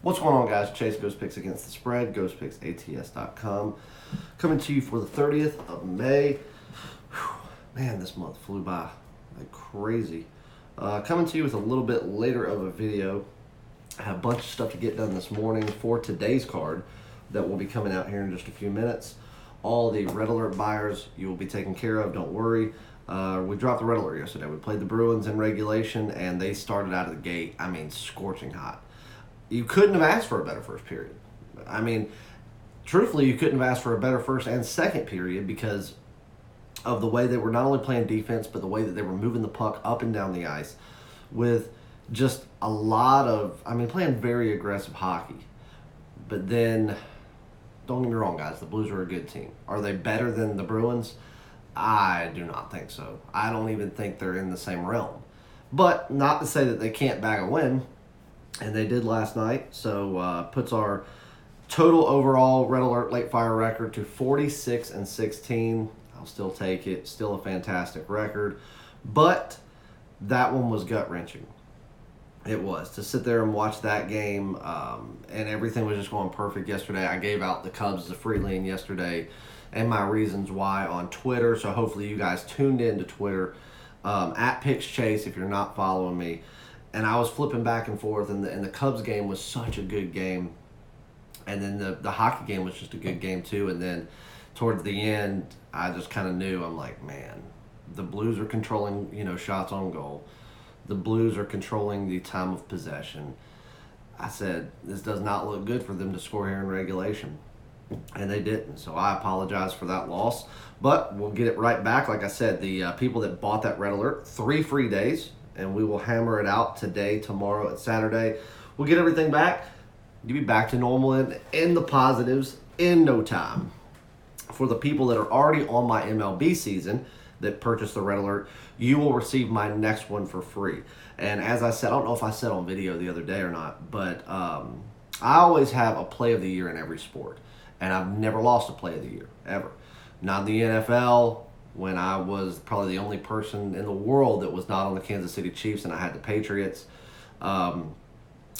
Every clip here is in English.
What's going on, guys? Chase Ghost Picks Against the Spread, ghostpicksats.com. Coming to you for the 30th of May. Whew, man, this month flew by like crazy. Coming to you with a little bit later of a video. I have a bunch of stuff to get done this morning for today's card that will be coming out here in just a few minutes. All the red alert buyers you will be taken care of, don't worry. We dropped the red alert yesterday. We played the Bruins in regulation, and they started out of the gate, scorching hot. You couldn't have asked for a better first period. Truthfully, you couldn't have asked for a better first and second period because of the way they were not only playing defense, but the way that they were moving the puck up and down the ice with just a lot of, playing very aggressive hockey. But then, don't get me wrong, guys, the Blues are a good team. Are they better than the Bruins? I do not think so. I don't even think they're in the same realm. But not to say that they can't bag a win. And they did last night, so puts our total overall red alert late fire record to 46-16. I'll still take it. Still a fantastic record, but that one was gut wrenching. It was to sit there and watch that game, and everything was just going perfect yesterday. I gave out the Cubs as a free lean yesterday, and my reasons why on Twitter. So hopefully you guys tuned in to Twitter at Picks Chase if you're not following me. And I was flipping back and forth, and the Cubs game was such a good game. And then the hockey game was just a good game, too. And then towards the end, I just kind of knew, I'm like, man, the Blues are controlling, shots on goal. The Blues are controlling the time of possession. I said, this does not look good for them to score here in regulation. And they didn't. So I apologize for that loss. But we'll get it right back. Like I said, the people that bought that red alert, 3 free days. And we will hammer it out today, tomorrow, and Saturday. We'll get everything back. You'll be back to normal and in the positives in no time. For the people that are already on my MLB season that purchased the red alert, you will receive my next one for free. And as I said, I don't know if I said on video the other day or not, but I always have a play of the year in every sport. And I've never lost a play of the year, ever. Not in the NFL, when I was probably the only person in the world that was not on the Kansas City Chiefs and I had the Patriots. My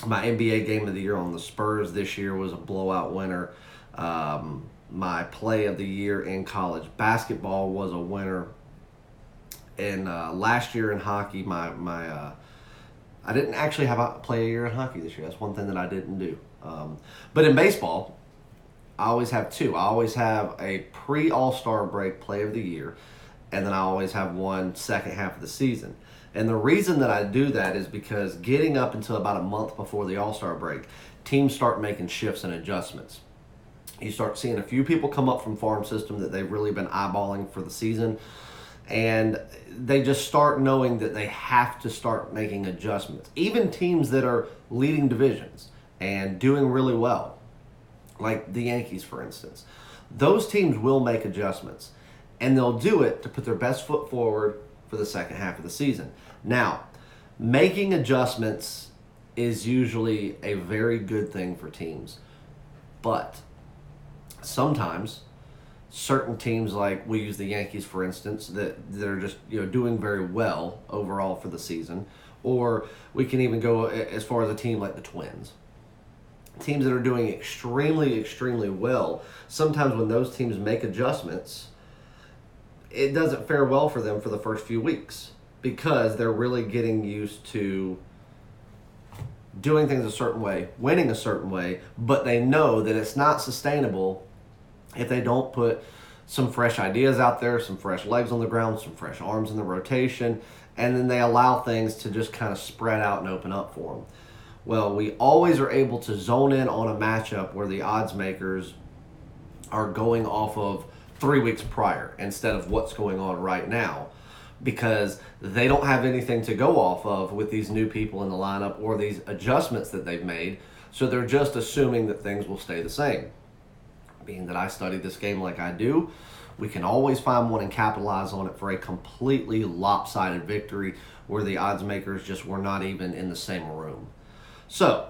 NBA game of the year on the Spurs this year was a blowout winner. My play of the year in college basketball was a winner. And last year in hockey, I didn't actually have a play of the year in hockey this year. That's one thing that I didn't do. But in baseball, I always have 2. I always have a pre-All-Star break play of the year, and then I always have one second half of the season. And the reason that I do that is because getting up until about a month before the All-Star break, teams start making shifts and adjustments. You start seeing a few people come up from farm system that they've really been eyeballing for the season, and they just start knowing that they have to start making adjustments. Even teams that are leading divisions and doing really well, like the Yankees, for instance. Those teams will make adjustments, and they'll do it to put their best foot forward for the second half of the season. Now, making adjustments is usually a very good thing for teams, but sometimes certain teams, like we use the Yankees, for instance, that they're just doing very well overall for the season, or we can even go as far as a team like the Twins. Teams that are doing extremely, extremely well, sometimes when those teams make adjustments, it doesn't fare well for them for the first few weeks because they're really getting used to doing things a certain way, winning a certain way, but they know that it's not sustainable if they don't put some fresh ideas out there, some fresh legs on the ground, some fresh arms in the rotation, and then they allow things to just kind of spread out and open up for them. Well, we always are able to zone in on a matchup where the odds makers are going off of 3 weeks prior instead of what's going on right now because they don't have anything to go off of with these new people in the lineup or these adjustments that they've made. So they're just assuming that things will stay the same. Being that I studied this game like I do, we can always find one and capitalize on it for a completely lopsided victory where the odds makers just were not even in the same room. So,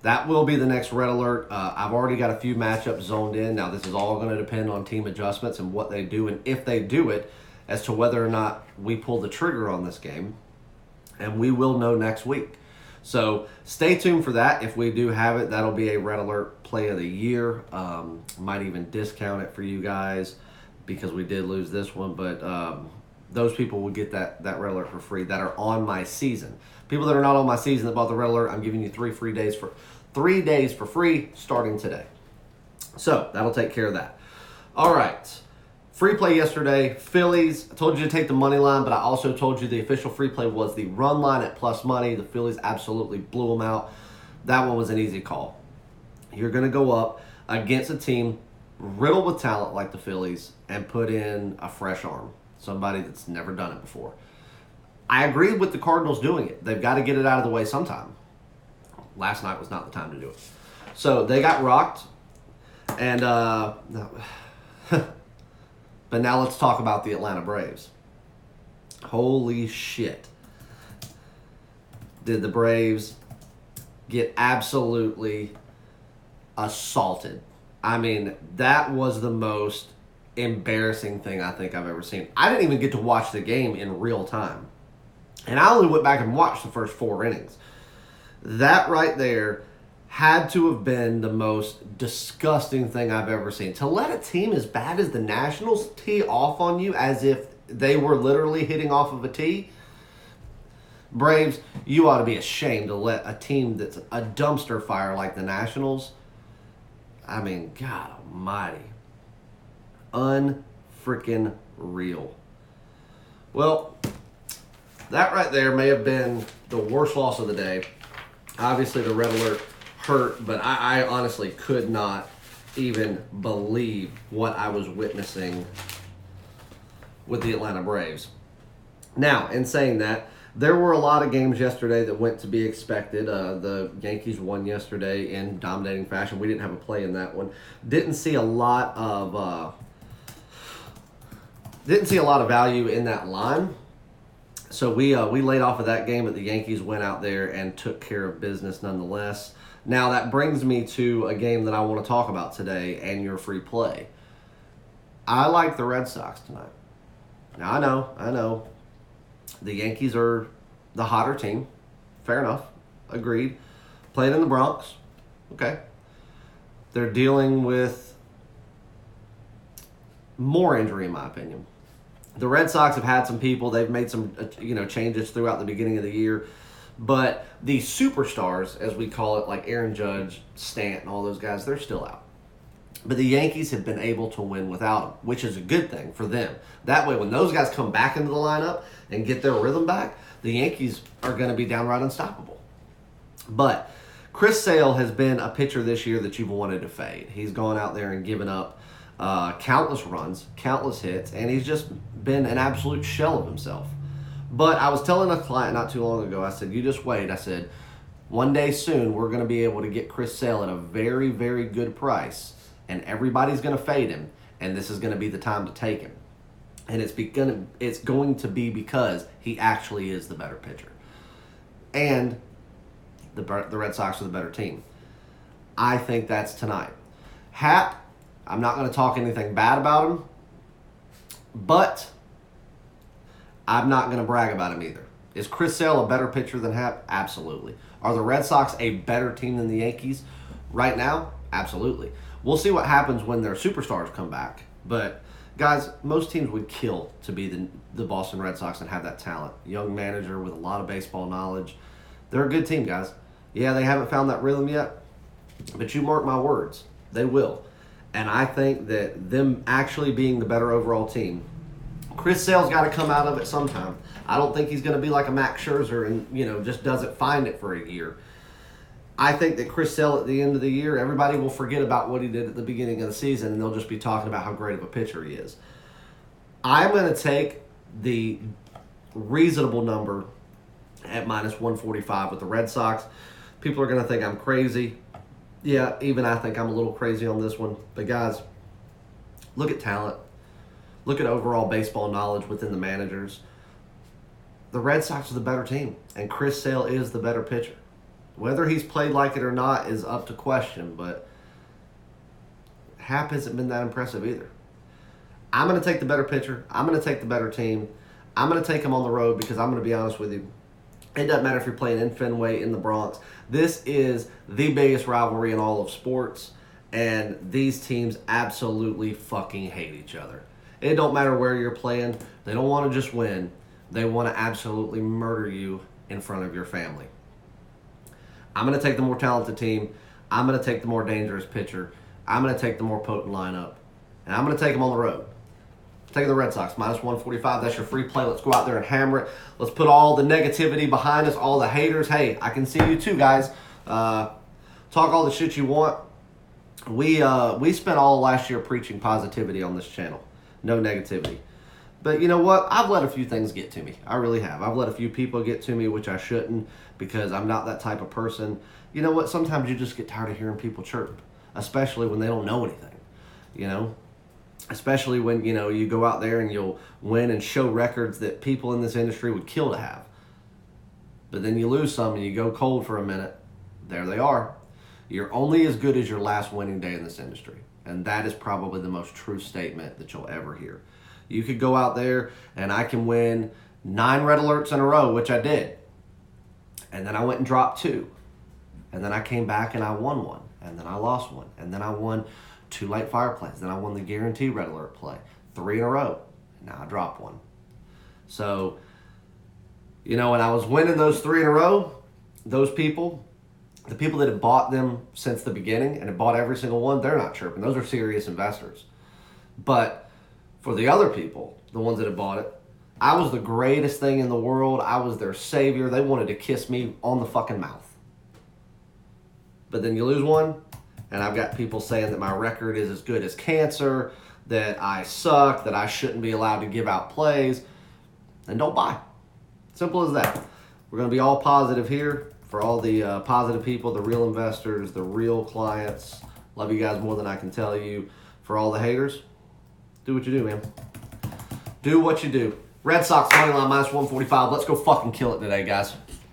that will be the next red alert. I've already got a few matchups zoned in. Now, this is all going to depend on team adjustments and what they do and if they do it as to whether or not we pull the trigger on this game. And we will know next week. So stay tuned for that. If we do have it, that'll be a Red Alert Play of the Year. Might even discount it for you guys because we did lose this one, but those people will get that Red Alert for free that are on my season. People that are not on my season that bought the Red Alert, I'm giving you 3 days for free starting today. So that'll take care of that. All right. Free play yesterday, Phillies. I told you to take the money line, but I also told you the official free play was the run line at plus money. The Phillies absolutely blew them out. That one was an easy call. You're going to go up against a team riddled with talent like the Phillies and put in a fresh arm, somebody that's never done it before. I agree with the Cardinals doing it. They've got to get it out of the way sometime. Last night was not the time to do it. So they got rocked. And but now let's talk about the Atlanta Braves. Holy shit. Did the Braves get absolutely assaulted? I mean, that was the most embarrassing thing I think I've ever seen. I didn't even get to watch the game in real time. And I only went back and watched the first 4 innings. That right there had to have been the most disgusting thing I've ever seen. To let a team as bad as the Nationals tee off on you as if they were literally hitting off of a tee. Braves, you ought to be ashamed to let a team that's a dumpster fire like the Nationals. I mean, God almighty. Unfreaking real. Well, that right there may have been the worst loss of the day. Obviously, the Red Alert hurt, but I honestly could not even believe what I was witnessing with the Atlanta Braves. Now, in saying that, there were a lot of games yesterday that went to be expected. The Yankees won yesterday in dominating fashion. We didn't have a play in that one. Didn't see a lot of value in that line. So we laid off of that game, but the Yankees went out there and took care of business nonetheless. Now that brings me to a game that I want to talk about today and your free play. I like the Red Sox tonight. Now I know. The Yankees are the hotter team. Fair enough. Agreed. Playing in the Bronx. Okay. They're dealing with more injury, in my opinion. The Red Sox have had some people. They've made some changes throughout the beginning of the year. But the superstars, as we call it, like Aaron Judge, Stanton, all those guys, they're still out. But the Yankees have been able to win without them, which is a good thing for them. That way, when those guys come back into the lineup and get their rhythm back, the Yankees are going to be downright unstoppable. But Chris Sale has been a pitcher this year that you've wanted to fade. He's gone out there and given up countless runs, countless hits, and he's just been an absolute shell of himself. But I was telling a client not too long ago, I said, you just wait. I said, one day soon we're going to be able to get Chris Sale at a very, very good price, and everybody's going to fade him, and this is going to be the time to take him. And it's going to be because he actually is the better pitcher. And the Red Sox are the better team. I think that's tonight. Hap, I'm not going to talk anything bad about him, but I'm not going to brag about him either. Is Chris Sale a better pitcher than Hap? Absolutely. Are the Red Sox a better team than the Yankees right now? Absolutely. We'll see what happens when their superstars come back. But, guys, most teams would kill to be the Boston Red Sox and have that talent. Young manager with a lot of baseball knowledge. They're a good team, guys. Yeah, they haven't found that rhythm yet, but you mark my words, they will. And I think that them actually being the better overall team, Chris Sale's got to come out of it sometime. I don't think he's going to be like a Max Scherzer and, just doesn't find it for a year. I think that Chris Sale at the end of the year, everybody will forget about what he did at the beginning of the season, and they'll just be talking about how great of a pitcher he is. I'm going to take the reasonable number at minus 145 with the Red Sox. People are going to think I'm crazy. Yeah, even I think I'm a little crazy on this one. But, guys, look at talent. Look at overall baseball knowledge within the managers. The Red Sox are the better team, and Chris Sale is the better pitcher. Whether he's played like it or not is up to question, but Hap hasn't been that impressive either. I'm going to take the better pitcher. I'm going to take the better team. I'm going to take him on the road because I'm going to be honest with you. It doesn't matter if you're playing in Fenway, in the Bronx. This is the biggest rivalry in all of sports, and these teams absolutely fucking hate each other. It don't matter where you're playing. They don't want to just win. They want to absolutely murder you in front of your family. I'm going to take the more talented team. I'm going to take the more dangerous pitcher. I'm going to take the more potent lineup. And I'm going to take them on the road. Taking the Red Sox, minus 145. That's your free play. Let's go out there and hammer it. Let's put all the negativity behind us, all the haters. Hey, I can see you too, guys. Talk all the shit you want. We spent all last year preaching positivity on this channel. No negativity. But you know what? I've let a few things get to me. I really have. I've let a few people get to me, which I shouldn't, because I'm not that type of person. You know what? Sometimes you just get tired of hearing people chirp, especially when they don't know anything. You know? Especially when, you know, you go out there and you'll win and show records that people in this industry would kill to have. But then you lose some and you go cold for a minute. There they are. You're only as good as your last winning day in this industry. And that is probably the most true statement that you'll ever hear. You could go out there and I can win 9 red alerts in a row, which I did. And then I went and dropped 2. And then I came back and I won 1. And then I lost 1. And then I won 2 late fire plays. Then I won the guaranteed red alert play. 3 in a row. And now I dropped 1. So, you know, when I was winning those 3 in a row, those people, the people that have bought them since the beginning and have bought every single one, they're not chirping. Those are serious investors. But for the other people, the ones that have bought it, I was the greatest thing in the world. I was their savior. They wanted to kiss me on the fucking mouth. But then you lose 1, and I've got people saying that my record is as good as cancer, that I suck, that I shouldn't be allowed to give out plays. And don't buy. Simple as that. We're going to be all positive here for all the positive people, the real investors, the real clients. Love you guys more than I can tell you. For all the haters, do what you do, man. Do what you do. Red Sox money line minus 145. Let's go fucking kill it today, guys.